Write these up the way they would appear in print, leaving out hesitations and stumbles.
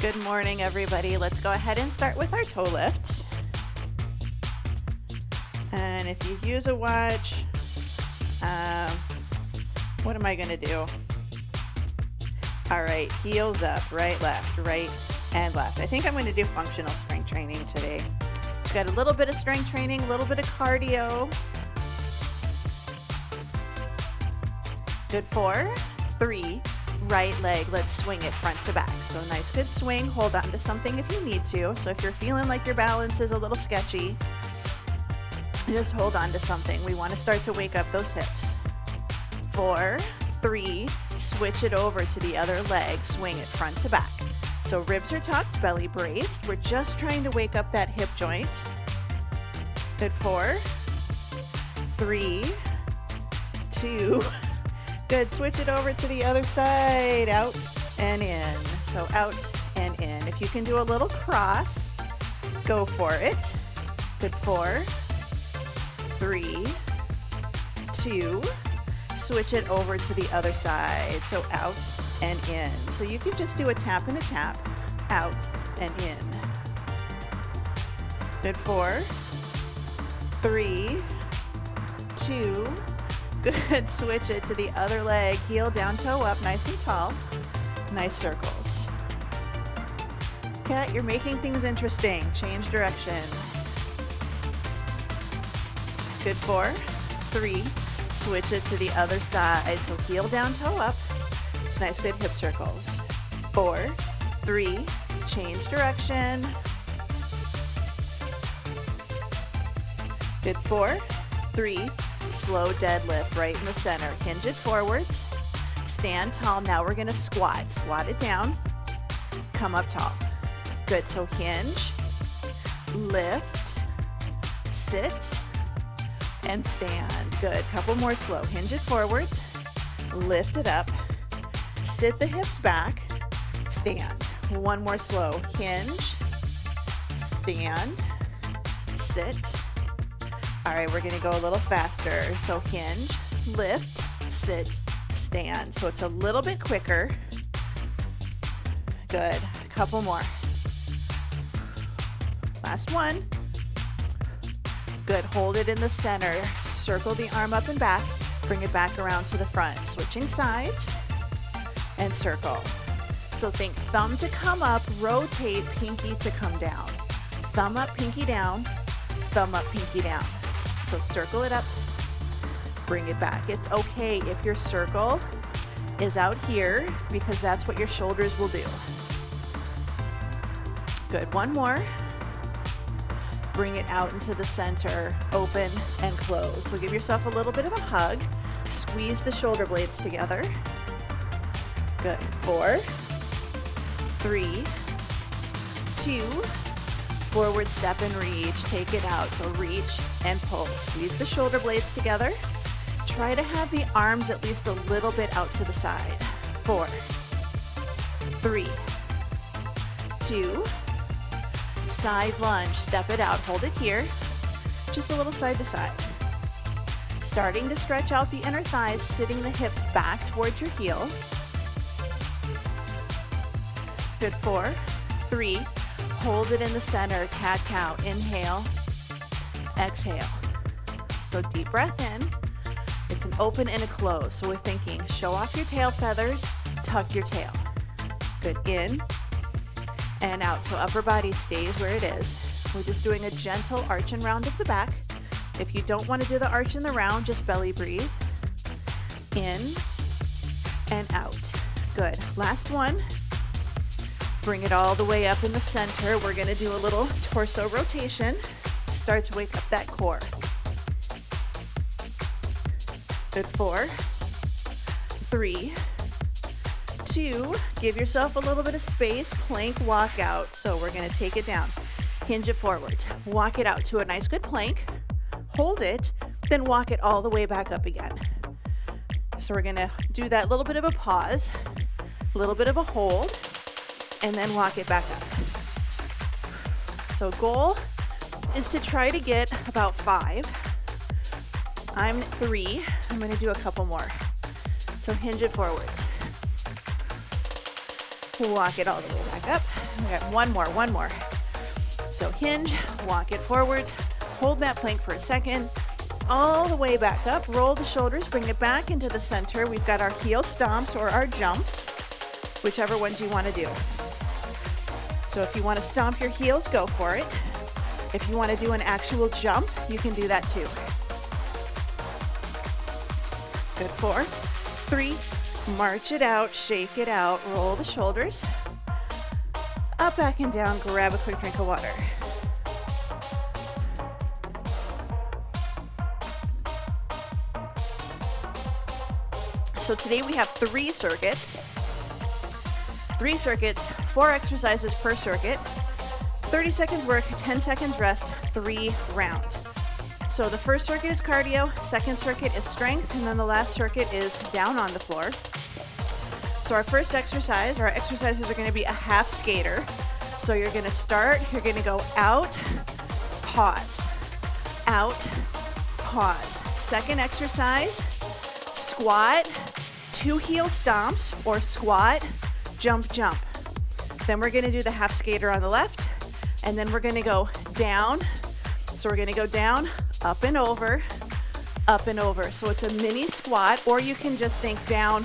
Good morning, everybody. Let's go ahead and start with our toe lifts. And if you use a watch, what am I going to do? All right, heels up, right, and left. I think I'm going to do functional strength training today. We've got a little bit of strength training, a little bit of cardio. Good. 4, 3, right leg. Let's swing it front to back. So nice, good swing. Hold on to something if you need to. So if you're feeling like your balance is a little sketchy, just hold on to something. We want to start to wake up those hips. 4, 3, switch it over to the other leg. Swing it front to back. So ribs are tucked, belly braced. We're just trying to wake up that hip joint. Good. 4, 3, 2. Good. Switch it over to the other side. Out and in. So out and in. If you can do a little cross, go for it. Good. 4, 3, 2. Switch it over to the other side. So out and in. So you can just do a tap and a tap. Out and in. Good. 4, 3, 2. Good. Switch it to the other leg. Heel down, toe up, nice and tall. Nice circles. Cat, you're making things interesting. Change direction. Good. 4, 3. Switch it to the other side. So heel down, toe up. Just nice, good hip circles. 4, 3. Change direction. Good. 4, 3. Slow deadlift right in the center. Hinge it forwards. Stand tall. Now we're going to squat. Squat it down. Come up tall. Good. So hinge, lift, sit, and stand. Good. Couple more slow. Hinge it forwards. Lift it up. Sit the hips back. Stand. One more slow. Hinge, stand, sit. All right, we're gonna go a little faster. So hinge, lift, sit, stand. So it's a little bit quicker. Good, a couple more. Last one. Good, hold it in the center. Circle the arm up and back. Bring it back around to the front. Switching sides and circle. So think thumb to come up, rotate, pinky to come down. Thumb up, pinky down, thumb up, pinky down. So circle it up, bring it back. It's okay if your circle is out here because that's what your shoulders will do. Good. One more. Bring it out into the center, open and close. So give yourself a little bit of a hug. Squeeze the shoulder blades together. Good. 4, 3, 2. Forward step and reach. Take it out. So reach and pull. Squeeze the shoulder blades together. Try to have the arms at least a little bit out to the side. 4, 3, 2. Side lunge. Step it out. Hold it here. Just a little side to side. Starting to stretch out the inner thighs, sitting the hips back towards your heel. Good. 4, 3. Hold it in the center, cat-cow. Inhale, exhale. So deep breath in. It's an open and a close. So we're thinking, show off your tail feathers, tuck your tail. Good. In and out. So upper body stays where it is. We're just doing a gentle arch and round of the back. If you don't want to do the arch and the round, just belly breathe. In and out. Good. Last one. Bring it all the way up in the center. We're going to do a little torso rotation. Start to wake up that core. Good. 4, 3, 2. Give yourself a little bit of space. Plank walk out. So we're going to take it down. Hinge it forwards. Walk it out to a nice good plank. Hold it. Then walk it all the way back up again. So we're going to do that little bit of a pause. A little bit of a hold. And then walk it back up. So goal is to try to get about 5. I'm 3. I'm going to do a couple more. So hinge it forwards. Walk it all the way back up. Okay, one more. So hinge, walk it forwards, hold that plank for a second, all the way back up, roll the shoulders, bring it back into the center. We've got our heel stomps or our jumps, whichever ones you want to do. So if you want to stomp your heels, go for it. If you want to do an actual jump, you can do that too. Good, 4, 3, march it out, shake it out, roll the shoulders, up, back, and down, grab a quick drink of water. So today we have 3 circuits. 3 circuits, 4 exercises per circuit, 30 seconds work, 10 seconds rest, 3 rounds. So the first circuit is cardio, second circuit is strength, and then the last circuit is down on the floor. So our first exercise, our exercises are going to be a half skater. So you're going to start, you're going to go out, pause, out, pause. Second exercise, squat, 2 heel stomps, or squat, jump, jump. Then we're going to do the half skater on the left, and then we're going to go down. So we're going to go down, up and over, up and over. So it's a mini squat, or you can just think down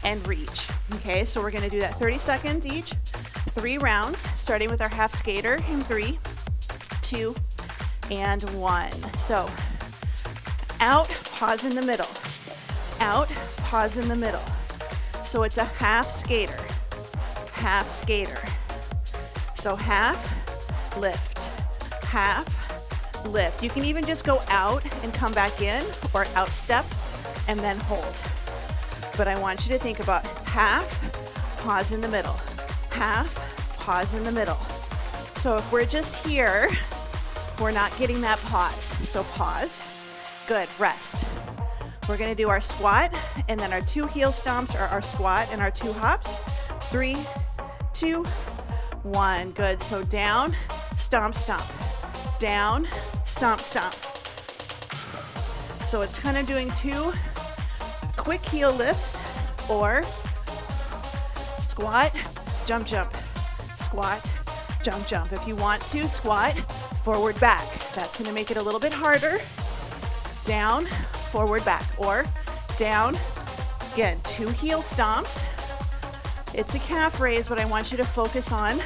and reach. Okay, so we're going to do that 30 seconds each, 3 rounds, starting with our half skater in 3, 2, and 1. So out, pause in the middle. Out, pause in the middle. So it's a half skater, half skater. So half, lift, half, lift. You can even just go out and come back in, or out step and then hold. But I want you to think about half, pause in the middle, half, pause in the middle. So if we're just here, we're not getting that pause. So pause, good, rest. We're gonna do our squat, and then our 2 heel stomps are our squat and our 2 hops. 3, 2, 1, good. So down, stomp, stomp, down, stomp, stomp. So it's kind of doing 2 quick heel lifts, or squat, jump, jump, squat, jump, jump. If you want to, squat, forward, back. That's going to make it a little bit harder. Down, forward, back, or down. Again, 2 heel stomps. It's a calf raise, but I want you to focus on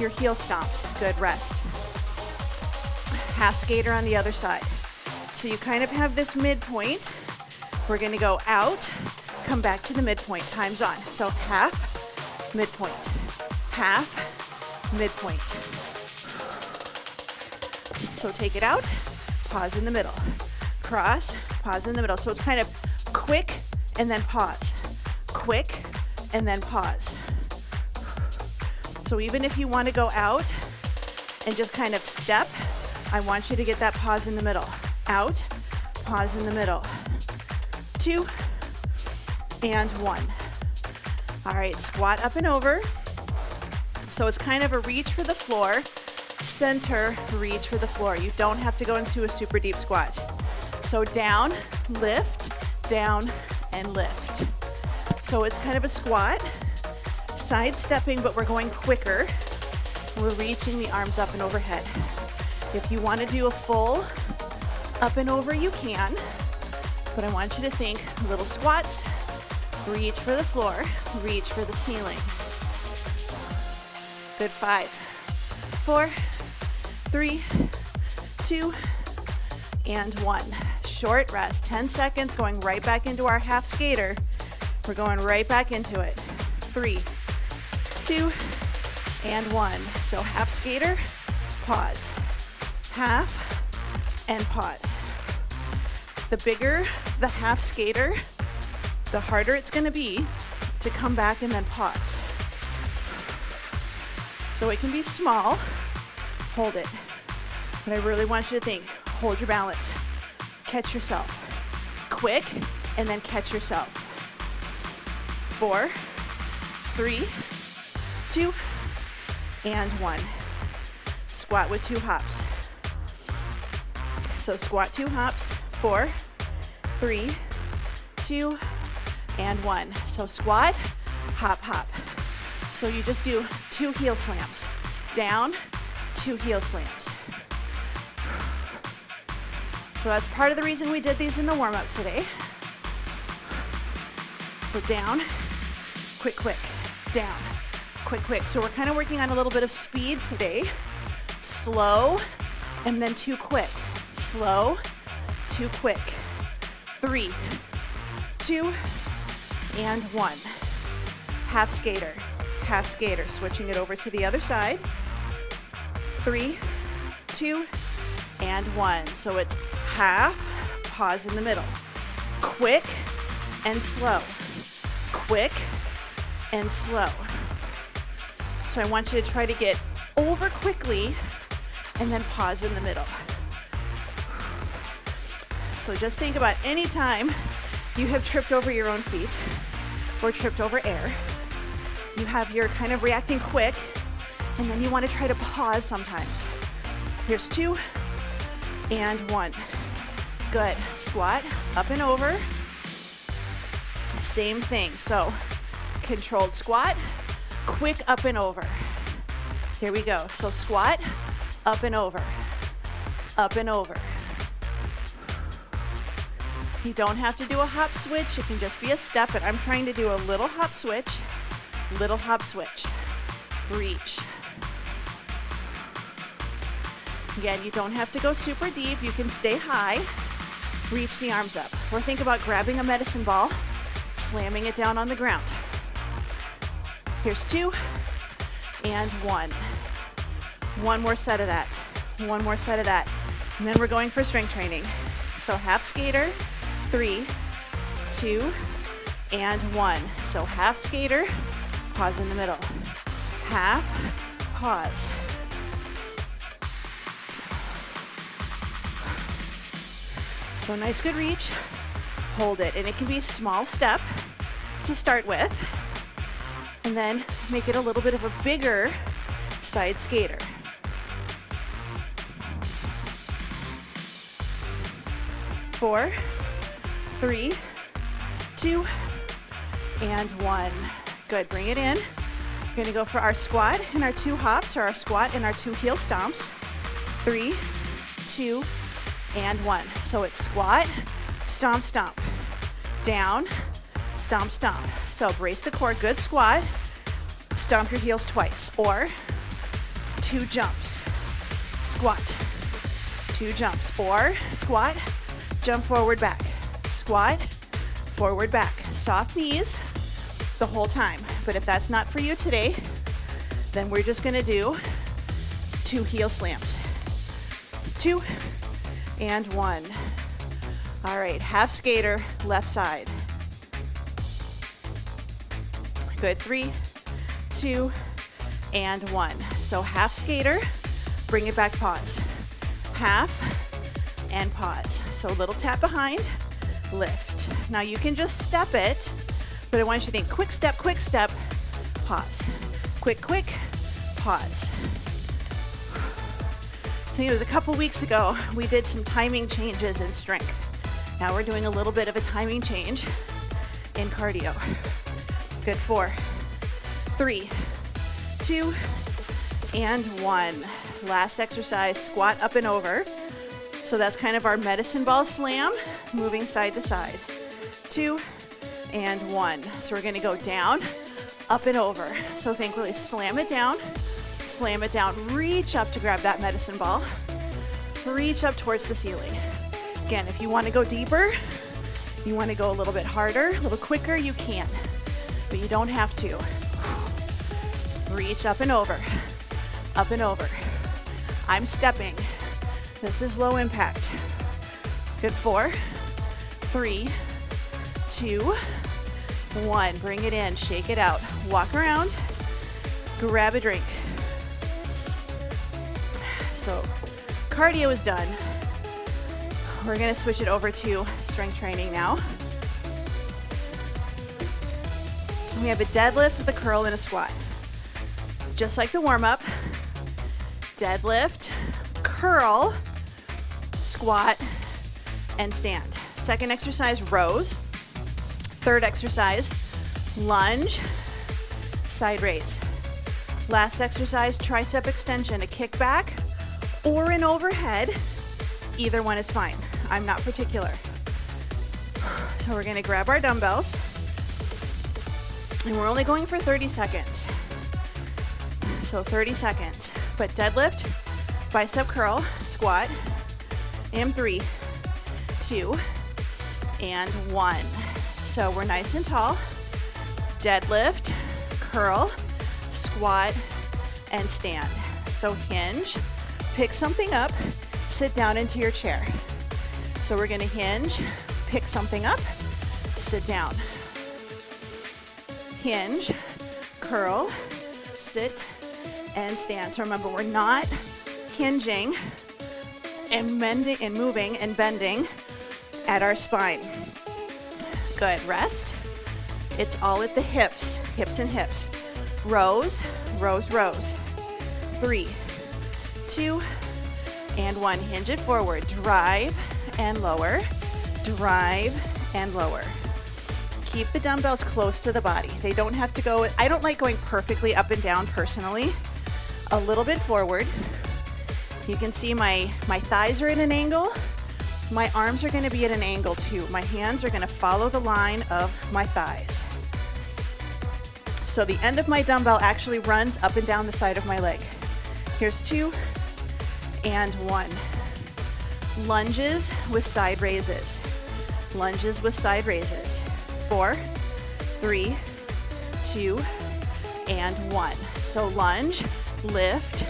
your heel stomps. Good, rest. Half skater on the other side. So you kind of have this midpoint. We're going to go out, come back to the midpoint. Time's on. So half, midpoint, half, midpoint. So take it out, pause in the middle, cross, pause in the middle. So it's kind of quick and then pause, quick and then pause. So even if you want to go out and just kind of step, I want you to get that pause in the middle. Out, pause in the middle. 2 and 1. All right, squat up and over. So it's kind of a reach for the floor, center, reach for the floor. You don't have to go into a super deep squat. So down, lift, down, and lift. So it's kind of a squat, side stepping, but we're going quicker. We're reaching the arms up and overhead. If you want to do a full up and over, you can. But I want you to think little squats, reach for the floor, reach for the ceiling. Good, 5, 4, 3, 2, and 1. Short rest, 10 seconds, going right back into our half skater. We're going right back into it. 3, 2, and 1. So half skater, pause, half, and pause. The bigger the half skater, the harder it's going to be to come back and then pause. So it can be small, hold it. But I really want you to think, hold your balance, catch yourself. Quick, and then catch yourself. 4, 3, 2, and 1. Squat with 2 hops. So squat 2 hops, 4, 3, 2, and 1. So squat, hop, hop. So you just do 2 heel slams. Down, 2 heel slams. So that's part of the reason we did these in the warm-up today. So down, quick, quick, down, quick, quick. So we're kind of working on a little bit of speed today. Slow, and then 2 quick. Slow, 2 quick. 3, 2, and 1. Half skater, switching it over to the other side. 3, 2, and 1. So it's half, pause in the middle. Quick and slow. Quick and slow. So I want you to try to get over quickly and then pause in the middle. So just think about any time you have tripped over your own feet or tripped over air. You have your kind of reacting quick, and then you want to try to pause sometimes. Here's 2 and 1. Good. Squat, up and over. Same thing. So controlled squat, quick up and over. Here we go. So squat, up and over, up and over. You don't have to do a hop switch. It can just be a step, but I'm trying to do a little hop switch, reach. Again, you don't have to go super deep. You can stay high, reach the arms up. Or think about grabbing a medicine ball, slamming it down on the ground. Here's 2 and 1. One more set of that. One more set of that. And then we're going for strength training. So half skater, 3, 2, and 1. So half skater, pause in the middle. Half, pause. So nice, good reach. Hold it. And it can be a small step to start with. And then make it a little bit of a bigger side skater. 4, 3, 2, and 1. Good, bring it in. We're gonna go for our squat and our 2 hops, or our squat and our 2 heel stomps. 3, 2, and 1. So it's squat, stomp, stomp. Down, stomp, stomp. So brace the core, good squat. Stomp your heels twice, or 2 jumps. Squat, 2 jumps, or squat, jump forward, back. Squat, forward, back. Soft knees the whole time. But if that's not for you today, then we're just gonna do 2 heel slams. 2 and 1. All right, half skater, left side. Good, 3, 2, and 1. So half skater, bring it back, pause. Half and pause. So a little tap behind, lift. Now you can just step it, but I want you to think quick step, pause. Quick, quick, pause. I think it was a couple weeks ago, we did some timing changes in strength. Now we're doing a little bit of a timing change in cardio. Good, 4, 3, 2, and 1. Last exercise, squat up and over. So that's kind of our medicine ball slam, moving side to side. 2 and 1. So we're gonna go down, up and over. So think really slam it down, reach up to grab that medicine ball, reach up towards the ceiling. Again, if you wanna go deeper, you wanna go a little bit harder, a little quicker, you can, but you don't have to. Reach up and over, up and over. I'm stepping. This is low impact. Good, 4, 3, 2, 1. Bring it in, shake it out. Walk around, grab a drink. So cardio is done. We're gonna switch it over to strength training now. We have a deadlift with a curl and a squat. Just like the warm-up, deadlift, curl, squat, and stand. Second exercise, rows. Third exercise, lunge, side raise. Last exercise, tricep extension, a kickback or an overhead. Either one is fine. I'm not particular. So we're gonna grab our dumbbells and we're only going for 30 seconds. So 30 seconds, but deadlift, bicep curl, squat, and 3, 2, and 1. So we're nice and tall. Deadlift, curl, squat, and stand. So hinge, pick something up, sit down into your chair. So we're gonna hinge, pick something up, sit down. Hinge, curl, sit, and stand. So remember, we're not hinging and bending and moving and bending at our spine. Good, rest. It's all at the hips, hips and hips. Rows, rows, rows. 3, 2, and 1. Hinge it forward. Drive and lower. Drive and lower. Keep the dumbbells close to the body. They don't have to go, I don't like going perfectly up and down personally. A little bit forward. You can see my thighs are at an angle. My arms are gonna be at an angle too. My hands are gonna follow the line of my thighs. So the end of my dumbbell actually runs up and down the side of my leg. Here's 2 and 1. Lunges with side raises. Lunges with side raises. 4, 3, 2, and 1. So lunge, lift,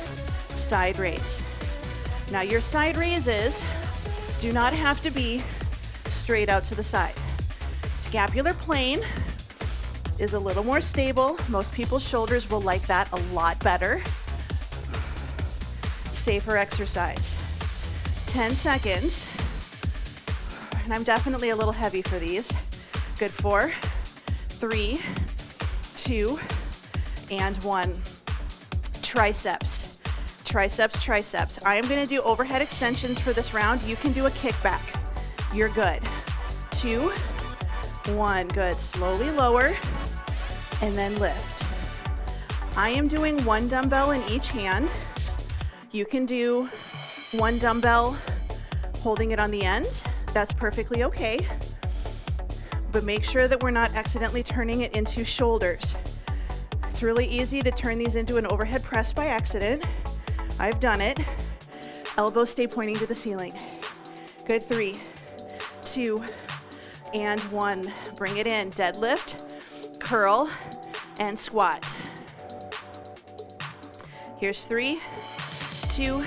side raise. Now your side raises do not have to be straight out to the side. Scapular plane is a little more stable. Most people's shoulders will like that a lot better. Safer exercise. 10 seconds. And I'm definitely a little heavy for these. Good, 4, 3, 2, and 1. Triceps, triceps, triceps. I am gonna do overhead extensions for this round. You can do a kickback. You're good. 2, 1, good. Slowly lower, and then lift. I am doing 1 dumbbell in each hand. You can do 1 dumbbell holding it on the ends. That's perfectly okay. But make sure that we're not accidentally turning it into shoulders. It's really easy to turn these into an overhead press by accident. I've done it. Elbows stay pointing to the ceiling. Good, 3, 2, and 1. Bring it in. Deadlift, curl, and squat. Here's 3, 2,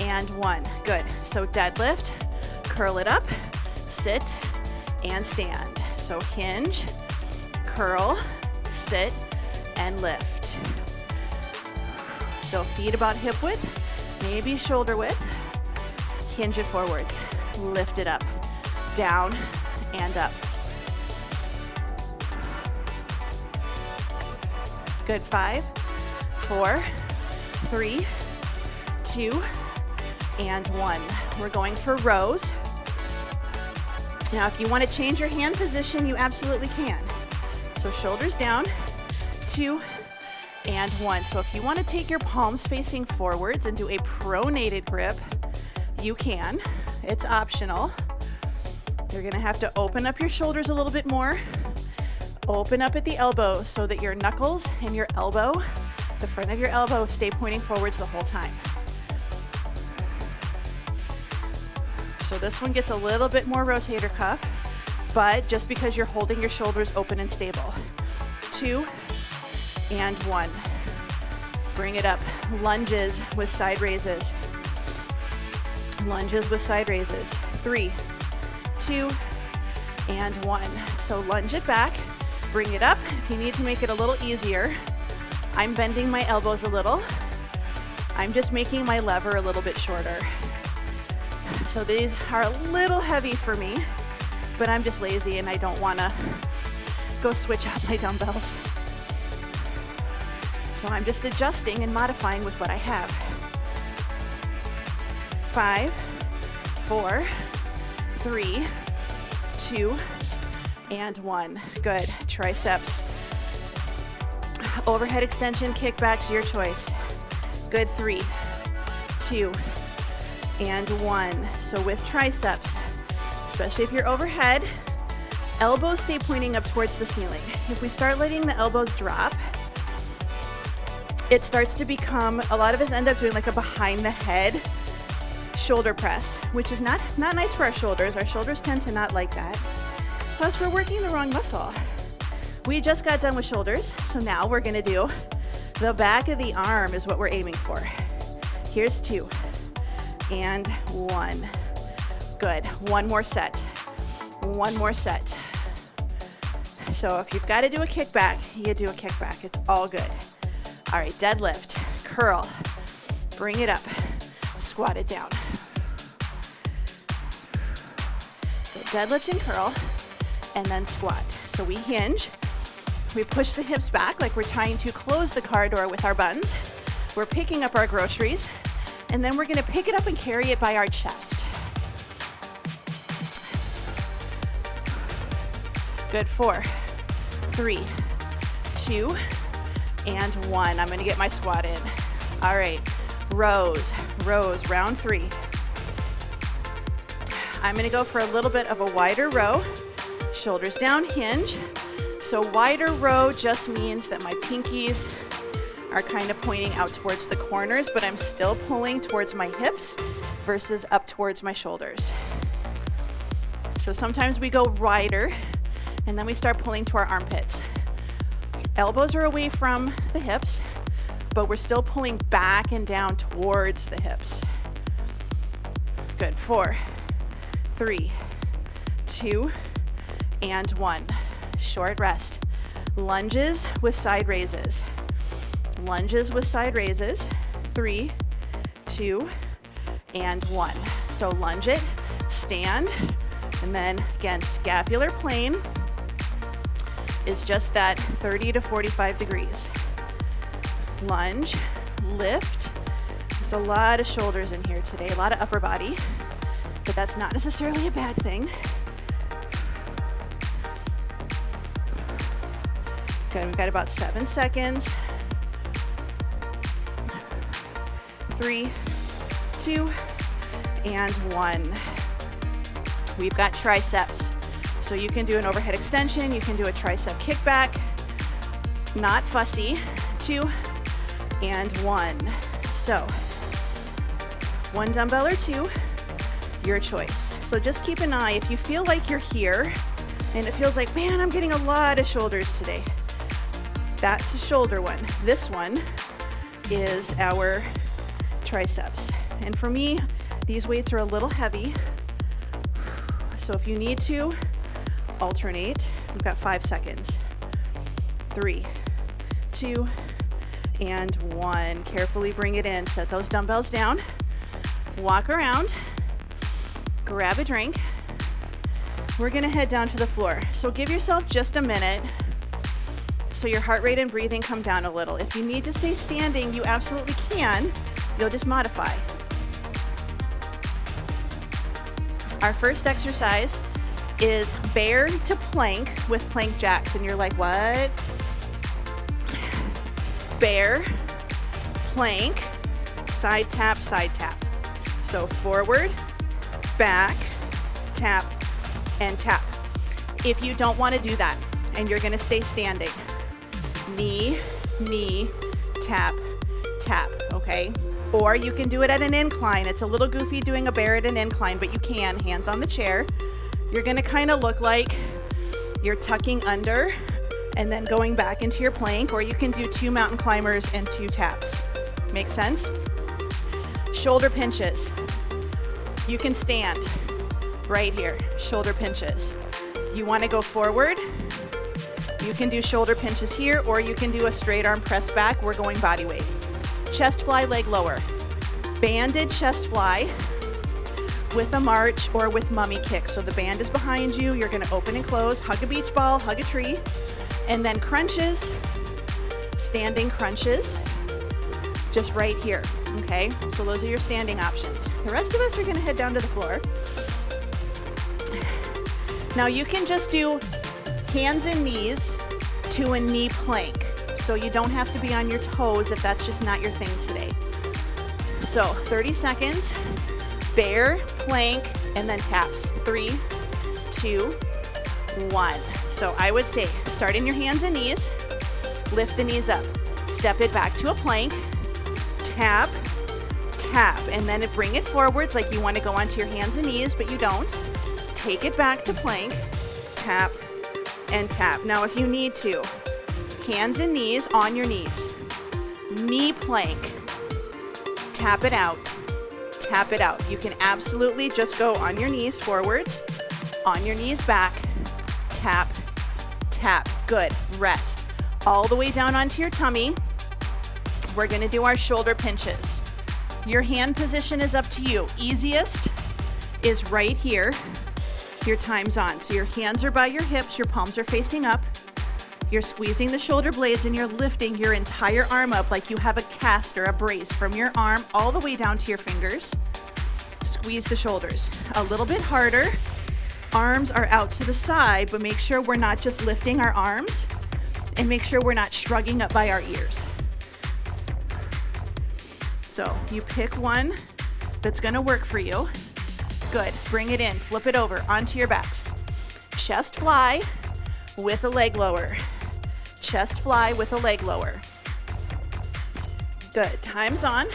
and 1. Good. So deadlift, curl it up, sit, and stand. So hinge, curl, sit, and lift. So feet about hip width, maybe shoulder width. Hinge it forwards, lift it up, down and up. Good, 5, 4, 3, 2, and 1. We're going for rows. Now, if you want to change your hand position, you absolutely can. So shoulders down, 2, and 1. So if you want to take your palms facing forwards and do a pronated grip, you can. It's optional. You're going to have to open up your shoulders a little bit more. Open up at the elbows so that your knuckles and your elbow, the front of your elbow, stay pointing forwards the whole time. So this one gets a little bit more rotator cuff, but just because you're holding your shoulders open and stable. 2, and 1. Bring it up. Lunges with side raises. Lunges with side raises. 3, 2, and 1. So lunge it back. Bring it up. If you need to make it a little easier, I'm bending my elbows a little. I'm just making my lever a little bit shorter. So these are a little heavy for me, but I'm just lazy and I don't want to go switch out my dumbbells. So I'm just adjusting and modifying with what I have. 5, 4, 3, 2, and 1. Good. Triceps. Overhead extension, kickbacks, your choice. Good, 3, 2, and 1. So with triceps, especially if you're overhead, elbows stay pointing up towards the ceiling. If we start letting the elbows drop, it starts to become, a lot of us end up doing like a behind the head shoulder press, which is not nice for our shoulders. Our shoulders tend to not like that. Plus, we're working the wrong muscle. We just got done with shoulders, so now we're gonna do the back of the arm is what we're aiming for. Here's 2, and 1. Good, one more set. One more set. So if you've got to do a kickback, you do a kickback. It's all good. All right, deadlift, curl, bring it up, squat it down. So deadlift and curl, and then squat. So we hinge, we push the hips back like we're trying to close the car door with our buns. We're picking up our groceries, and then we're gonna pick it up and carry it by our chest. Good, 4, 3, 2, and 1. I'm gonna get my squat in. All right, rows, round 3. I'm gonna go for a little bit of a wider row, shoulders down, hinge. So wider row just means that my pinkies are kind of pointing out towards the corners, but I'm still pulling towards my hips versus up towards my shoulders. So sometimes we go wider, and then we start pulling to our armpits. Elbows are away from the hips, but we're still pulling back and down towards the hips. Good, 4, 3, 2, and 1. Short rest. Lunges with side raises. Lunges with side raises. 3, 2, and 1. So lunge it, stand, and then again, scapular plane is just that 30 to 45 degrees. Lunge, lift. There's a lot of shoulders in here today, a lot of upper body, but that's not necessarily a bad thing. Good, we've got about 7 seconds. 3, 2, and 1. We've got triceps. So you can do an overhead extension, you can do a tricep kickback, not fussy. 2, and 1. So 1 dumbbell or 2, your choice. So just keep an eye. If you feel like you're here and it feels like, man, I'm getting a lot of shoulders today, that's a shoulder one. This one is our triceps. And for me, these weights are a little heavy. So if you need to, alternate. We've got 5 seconds. 3, 2, and 1. Carefully bring it in. Set those dumbbells down. Walk around. Grab a drink. We're gonna head down to the floor. So give yourself just a minute so your heart rate and breathing come down a little. If you need to stay standing, you absolutely can. You'll just modify. Our first exercise is bear to plank with plank jacks. And you're like, what? Bear, plank, side tap, side tap. So forward, back, tap, and tap. If you don't want to do that and you're gonna stay standing, knee, knee, tap, tap, okay? Or you can do it at an incline. It's a little goofy doing a bear at an incline, but you can, hands on the chair. You're gonna kind of look like you're tucking under and then going back into your plank, or you can do 2 mountain climbers and 2 taps. Make sense? Shoulder pinches. You can stand right here, shoulder pinches. You wanna go forward, you can do shoulder pinches here, or you can do a straight arm press back. We're going body weight. Chest fly, leg lower. Banded chest fly with a march or with mummy kick. So the band is behind you, you're gonna open and close, hug a beach ball, hug a tree, and then crunches, standing crunches, just right here, okay? So those are your standing options. The rest of us are gonna head down to the floor. Now you can just do hands and knees to a knee plank. So you don't have to be on your toes if that's just not your thing today. So 30 seconds, bear, plank, and then taps. 3, 2, 1. So I would say start in your hands and knees, lift the knees up, step it back to a plank, tap, tap, and then bring it forwards like you want to go onto your hands and knees, but you don't. Take it back to plank, tap, and tap. Now if you need to, hands and knees on your knees. Knee plank. Tap it out. Tap it out. You can absolutely just go on your knees forwards, on your knees back, tap, tap. Good. Rest. All the way down onto your tummy. We're going to do our shoulder pinches. Your hand position is up to you. Easiest is right here. Your time's on. So your hands are by your hips, your palms are facing up. You're squeezing the shoulder blades and you're lifting your entire arm up like you have a cast or a brace from your arm all the way down to your fingers. Squeeze the shoulders a little bit harder. Arms are out to the side, but make sure we're not just lifting our arms, and make sure we're not shrugging up by our ears. So you pick one that's gonna work for you. Good, bring it in, flip it over onto your backs. Chest fly with a leg lower. Chest fly with a leg lower. Good, time's on.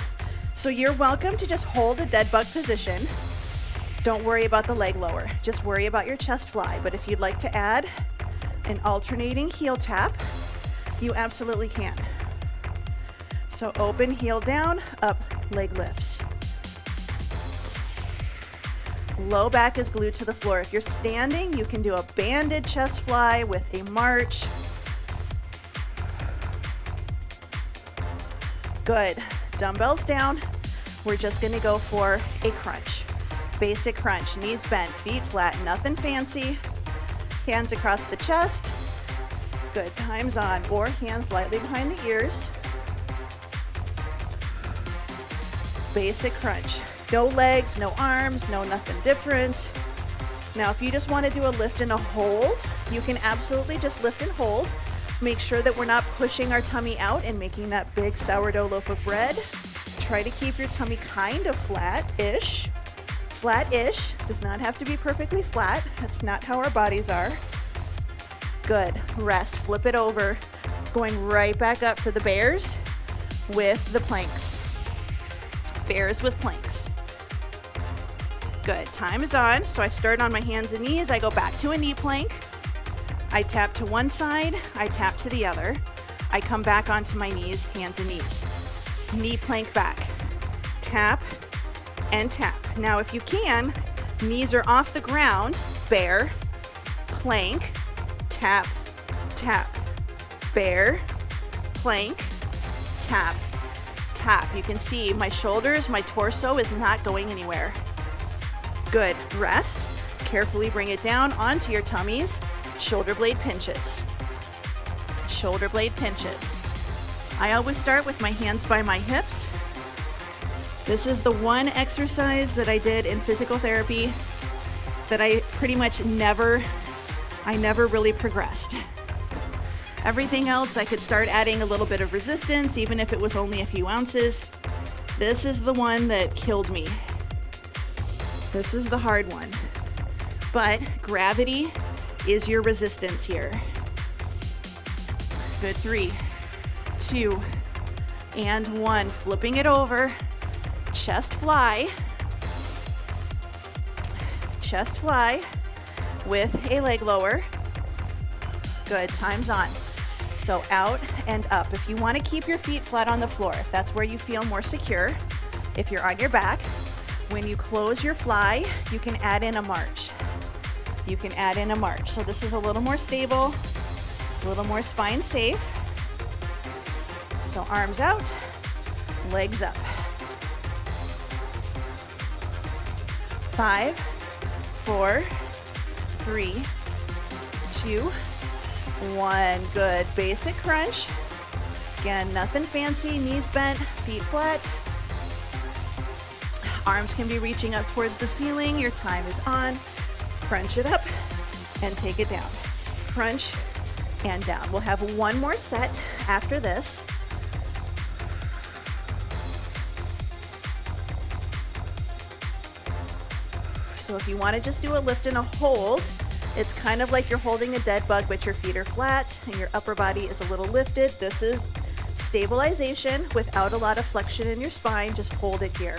So you're welcome to just hold a dead bug position. Don't worry about the leg lower, just worry about your chest fly. But if you'd like to add an alternating heel tap, you absolutely can. So open, heel down, up, leg lifts. Low back is glued to the floor. If you're standing, you can do a banded chest fly with a march. Good. Dumbbells down. We're just going to go for a crunch. Basic crunch. Knees bent, feet flat, nothing fancy. Hands across the chest. Good. Time's on. Or hands lightly behind the ears. Basic crunch. No legs, no arms, no nothing different. Now, if you just want to do a lift and a hold, you can absolutely just lift and hold. Make sure that we're not pushing our tummy out and making that big sourdough loaf of bread. Try to keep your tummy kind of flat-ish. Flat-ish. Does not have to be perfectly flat. That's not how our bodies are. Good. Rest. Flip it over. Going right back up for the bears with the planks. Bears with planks. Good, time is on. So I start on my hands and knees, I go back to a knee plank. I tap to one side, I tap to the other. I come back onto my knees, hands and knees. Knee plank back. Tap and tap. Now if you can, knees are off the ground, bear, plank, tap, tap. Bear, plank, tap, tap. You can see my shoulders, my torso is not going anywhere. Good. Rest. Carefully bring it down onto your tummies. Shoulder blade pinches. Shoulder blade pinches. I always start with my hands by my hips. This is the one exercise that I did in physical therapy that I pretty much never really progressed. Everything else, I could start adding a little bit of resistance, even if it was only a few ounces. This is the one that killed me. This is the hard one. But gravity is your resistance here. Good. 3, 2, and 1. Flipping it over. Chest fly. Chest fly with a leg lower. Good. Time's on. So out and up. If you want to keep your feet flat on the floor, if that's where you feel more secure, if you're on your back, when you close your fly, you can add in a march. You can add in a march. So this is a little more stable, a little more spine safe. So arms out, legs up. 5, 4, 3, 2, 1. Good. Basic crunch. Again, nothing fancy. Knees bent, feet flat. Arms can be reaching up towards the ceiling. Your time is on. Crunch it up and take it down. Crunch and down. We'll have one more set after this. So if you want to just do a lift and a hold, it's kind of like you're holding a dead bug, but your feet are flat and your upper body is a little lifted. This is stabilization without a lot of flexion in your spine. Just hold it here.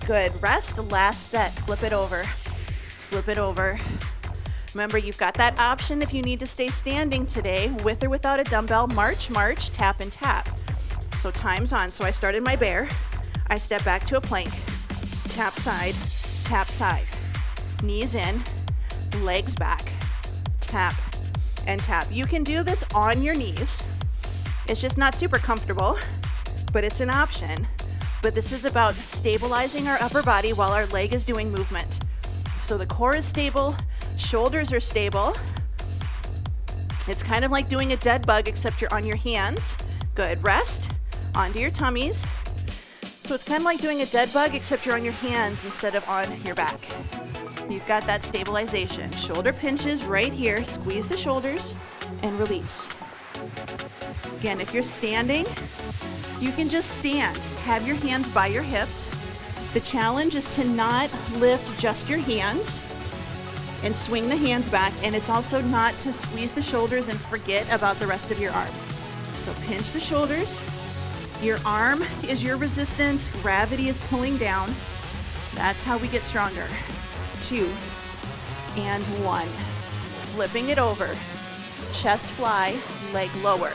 Good. Rest. Last set. Flip it over. Flip it over. Remember, you've got that option if you need to stay standing today, with or without a dumbbell. March, march, tap, and tap. So time's on. So I started my bear. I step back to a plank. Tap side, tap side. Knees in, legs back, tap and tap. You can do this on your knees. It's just not super comfortable, but it's an option. But this is about stabilizing our upper body while our leg is doing movement. So the core is stable, shoulders are stable. It's kind of like doing a dead bug, except you're on your hands. Good. Rest onto your tummies. So it's kind of like doing a dead bug, except you're on your hands instead of on your back. You've got that stabilization. Shoulder pinches right here. Squeeze the shoulders and release. Again, if you're standing, you can just stand. Have your hands by your hips. The challenge is to not lift just your hands and swing the hands back. And it's also not to squeeze the shoulders and forget about the rest of your arm. So pinch the shoulders. Your arm is your resistance. Gravity is pulling down. That's how we get stronger. 2 and 1. Flipping it over. Chest fly, leg lower.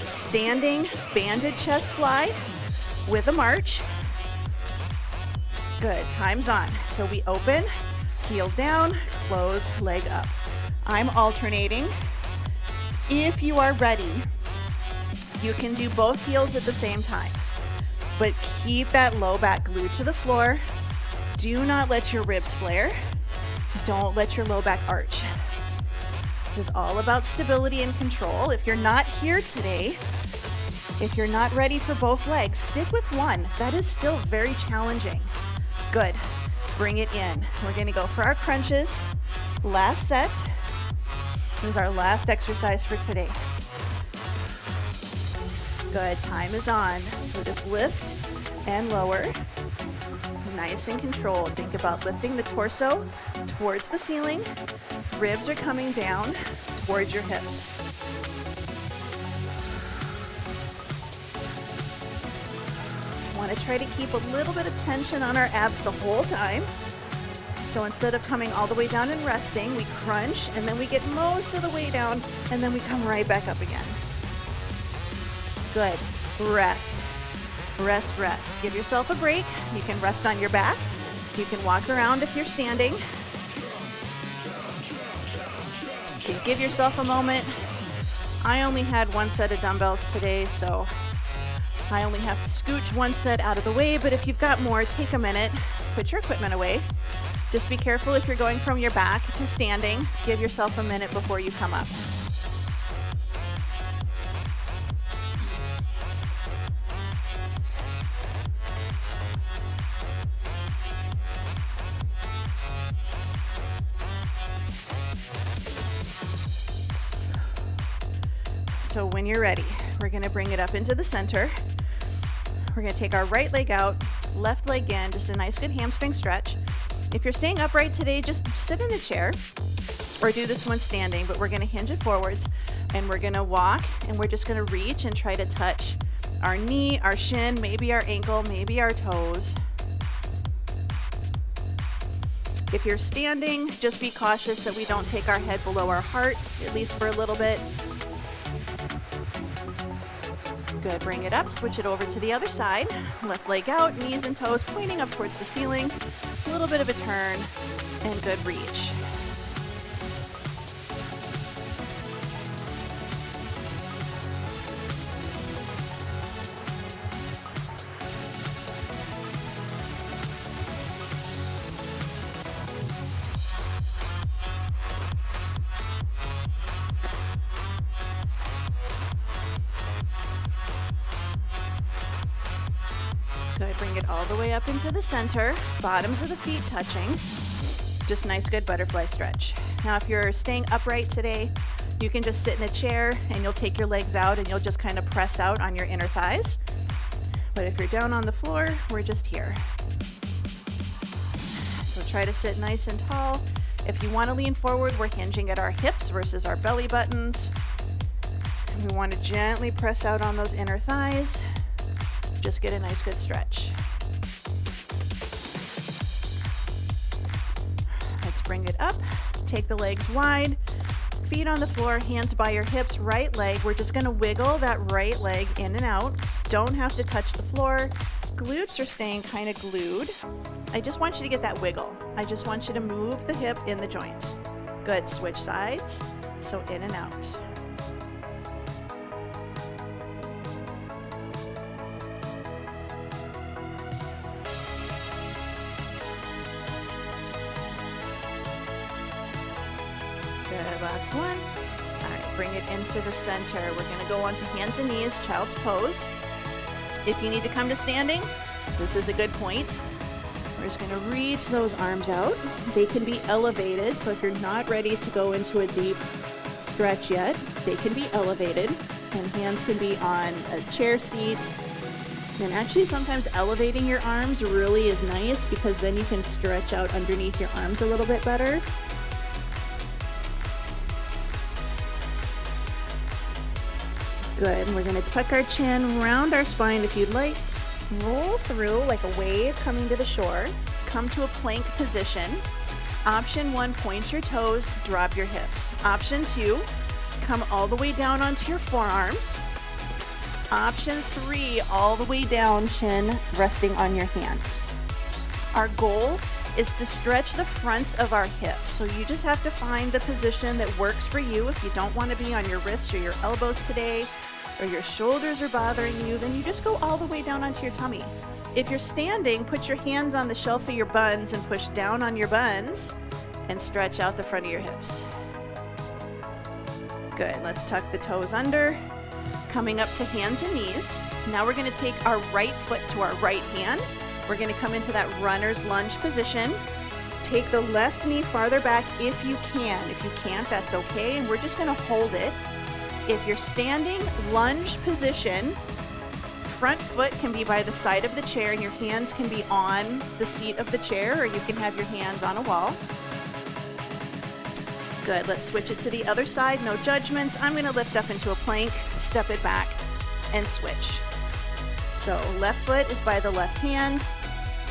Standing, banded chest fly with a march. Good, time's on. So we open, heel down, close, leg up. I'm alternating. If you are ready, you can do both heels at the same time, but keep that low back glued to the floor. Do not let your ribs flare. Don't let your low back arch. This is all about stability and control. If you're not here today, if you're not ready for both legs, stick with one. That is still very challenging. Good. Bring it in. We're going to go for our crunches. Last set. This is our last exercise for today. Good. Time is on. So just lift and lower. Nice and controlled. Think about lifting the torso towards the ceiling. Ribs are coming down towards your hips. Want to try to keep a little bit of tension on our abs the whole time. So instead of coming all the way down and resting, we crunch and then we get most of the way down and then we come right back up again. Good. Rest. Rest, rest. Give yourself a break. You can rest on your back. You can walk around if you're standing. You can give yourself a moment. I only had one set of dumbbells today, so I only have to scooch one set out of the way, but if you've got more, take a minute, put your equipment away. Just be careful if you're going from your back to standing. Give yourself a minute before you come up. So when you're ready, we're going to bring it up into the center. We're going to take our right leg out, left leg in, just a nice good hamstring stretch. If you're staying upright today, just sit in a chair or do this one standing, but we're going to hinge it forwards and we're going to walk and we're just going to reach and try to touch our knee, our shin, maybe our ankle, maybe our toes. If you're standing, just be cautious that we don't take our head below our heart, at least for a little bit. Good, bring it up, switch it over to the other side. Left leg out, knees and toes pointing up towards the ceiling. A little bit of a turn and good reach. Good, bring it all the way up into the center, bottoms of the feet touching. Just nice, good butterfly stretch. Now, if you're staying upright today, you can just sit in a chair and you'll take your legs out and you'll just kind of press out on your inner thighs. But if you're down on the floor, we're just here. So try to sit nice and tall. If you want to lean forward, we're hinging at our hips versus our belly buttons. And we want to gently press out on those inner thighs. Just get a nice, good stretch. Let's bring it up. Take the legs wide. Feet on the floor, hands by your hips, right leg. We're just going to wiggle that right leg in and out. Don't have to touch the floor. Glutes are staying kind of glued. I just want you to get that wiggle. I just want you to move the hip in the joint. Good, switch sides. So in and out. Good, last one. All right, bring it into the center. We're gonna go onto hands and knees, child's pose. If you need to come to standing, this is a good point. We're just gonna reach those arms out. They can be elevated, so if you're not ready to go into a deep stretch yet, they can be elevated, and hands can be on a chair seat. And actually sometimes elevating your arms really is nice because then you can stretch out underneath your arms a little bit better. Good, and we're gonna tuck our chin, round our spine if you'd like. Roll through like a wave coming to the shore. Come to a plank position. Option 1, point your toes, drop your hips. Option 2, come all the way down onto your forearms. Option 3, all the way down, chin resting on your hands. Our goal is to stretch the fronts of our hips. So you just have to find the position that works for you. If you don't want to be on your wrists or your elbows today, or your shoulders are bothering you, then you just go all the way down onto your tummy. If you're standing, put your hands on the shelf of your buns and push down on your buns and stretch out the front of your hips. Good, let's tuck the toes under. Coming up to hands and knees. Now we're gonna take our right foot to our right hand. We're gonna come into that runner's lunge position. Take the left knee farther back if you can. If you can't, that's okay, and we're just gonna hold it. If you're standing, lunge position, front foot can be by the side of the chair and your hands can be on the seat of the chair, or you can have your hands on a wall. Good, let's switch it to the other side, no judgments. I'm gonna lift up into a plank, step it back, and switch. So left foot is by the left hand.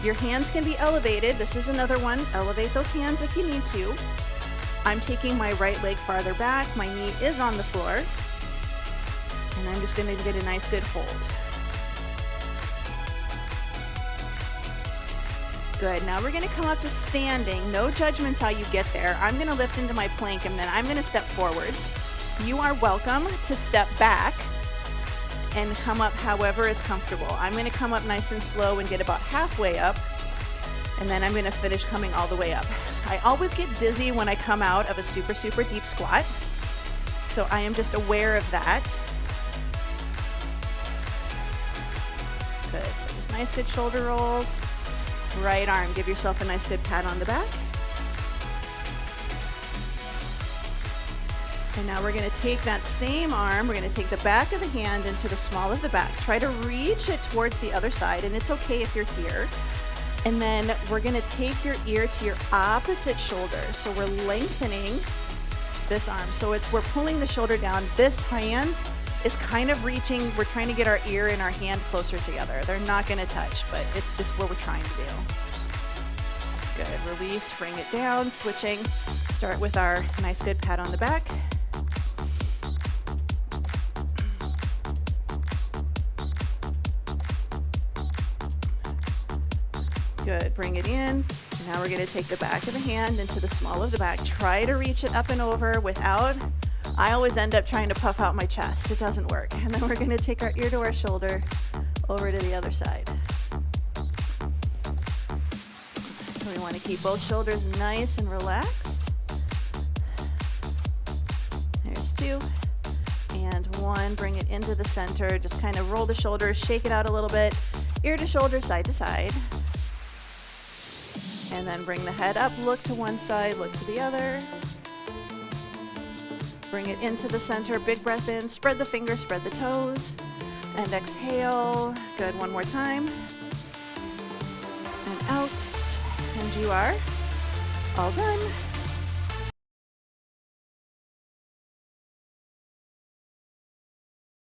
Your hands can be elevated. This is another one. Elevate those hands if you need to. I'm taking my right leg farther back. My knee is on the floor. And I'm just gonna get a nice good hold. Good, now we're gonna come up to standing. No judgments how you get there. I'm gonna lift into my plank and then I'm gonna step forwards. You are welcome to step back and come up however is comfortable. I'm gonna come up nice and slow and get about halfway up, and then I'm gonna finish coming all the way up. I always get dizzy when I come out of a super, super deep squat, so I am just aware of that. Good, so just nice good shoulder rolls. Right arm, give yourself a nice good pat on the back. And now we're gonna take that same arm, we're gonna take the back of the hand into the small of the back. Try to reach it towards the other side, and it's okay if you're here. And then we're gonna take your ear to your opposite shoulder. So we're lengthening this arm. So we're pulling the shoulder down. This hand is kind of reaching, we're trying to get our ear and our hand closer together. They're not gonna touch, but it's just what we're trying to do. Good, release, bring it down, switching. Start with our nice good pat on the back. Good, bring it in. Now we're gonna take the back of the hand into the small of the back. Try to reach it up and over without, I always end up trying to puff out my chest. It doesn't work. And then we're gonna take our ear to our shoulder over to the other side. So we wanna keep both shoulders nice and relaxed. There's 2. And 1, bring it into the center. Just kind of roll the shoulders, shake it out a little bit. Ear to shoulder, side to side. And then bring the head up, look to one side, look to the other. Bring it into the center, big breath in, spread the fingers, spread the toes, and exhale. Good, one more time. And out, and you are all done.